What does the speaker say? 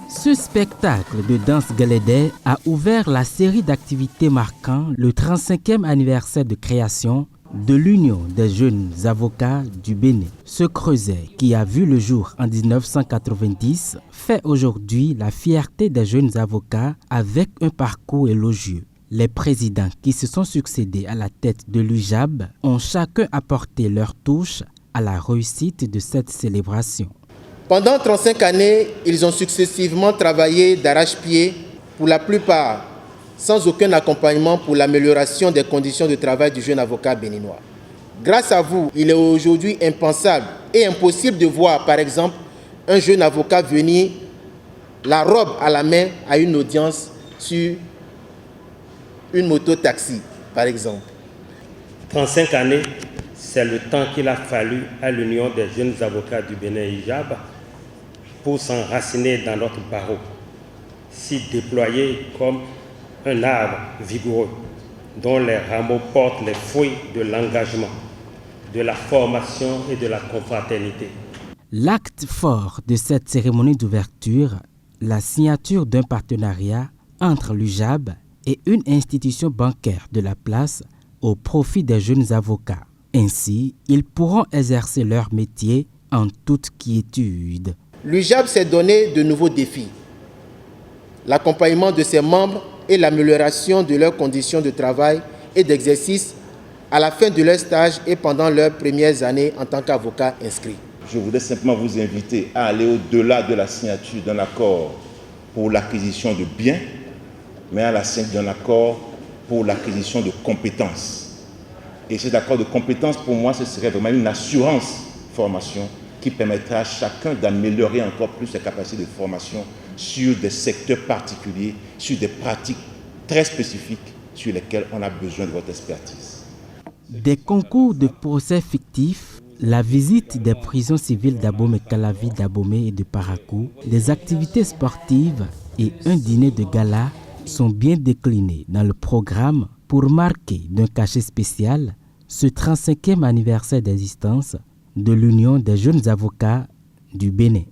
Ce spectacle de danse galédé a ouvert la série d'activités marquant le 35e anniversaire de création de l'Union des jeunes avocats du Bénin. Ce creuset, qui a vu le jour en 1990, fait aujourd'hui la fierté des jeunes avocats avec un parcours élogieux. Les présidents qui se sont succédés à la tête de l'UJAB ont chacun apporté leur touche à la réussite de cette célébration. Pendant 35 années, ils ont successivement travaillé d'arrache-pied, pour la plupart sans aucun accompagnement pour l'amélioration des conditions de travail du jeune avocat béninois. Grâce à vous, il est aujourd'hui impensable et impossible de voir, par exemple, un jeune avocat venir la robe à la main à une audience sur une moto-taxi, par exemple. 35 années, c'est le temps qu'il a fallu à l'Union des jeunes avocats du Bénin UJAB pour s'enraciner dans notre barreau, s'y déployer comme un arbre vigoureux dont les rameaux portent les fruits de l'engagement, de la formation et de la confraternité. L'acte fort de cette cérémonie d'ouverture, la signature d'un partenariat entre l'UJAB et une institution bancaire de la place au profit des jeunes avocats. Ainsi, ils pourront exercer leur métier en toute quiétude. L'UJAB s'est donné de nouveaux défis. L'accompagnement de ses membres et l'amélioration de leurs conditions de travail et d'exercice à la fin de leur stage et pendant leurs premières années en tant qu'avocat inscrit. Je voudrais simplement vous inviter à aller au-delà de la signature d'un accord pour l'acquisition de biens, mais à la signature d'un accord pour l'acquisition de compétences. Et cet accord de compétences, pour moi, ce serait vraiment une assurance formation qui permettra à chacun d'améliorer encore plus ses capacités de formation sur des secteurs particuliers, sur des pratiques très spécifiques sur lesquelles on a besoin de votre expertise. Des concours de procès fictifs, la visite des prisons civiles d'Abomey, Calavi, d'Abomey et de Parakou, des activités sportives et un dîner de gala sont bien déclinés dans le programme pour marquer d'un cachet spécial ce 35e anniversaire d'existence de l'Union des jeunes avocats du Bénin.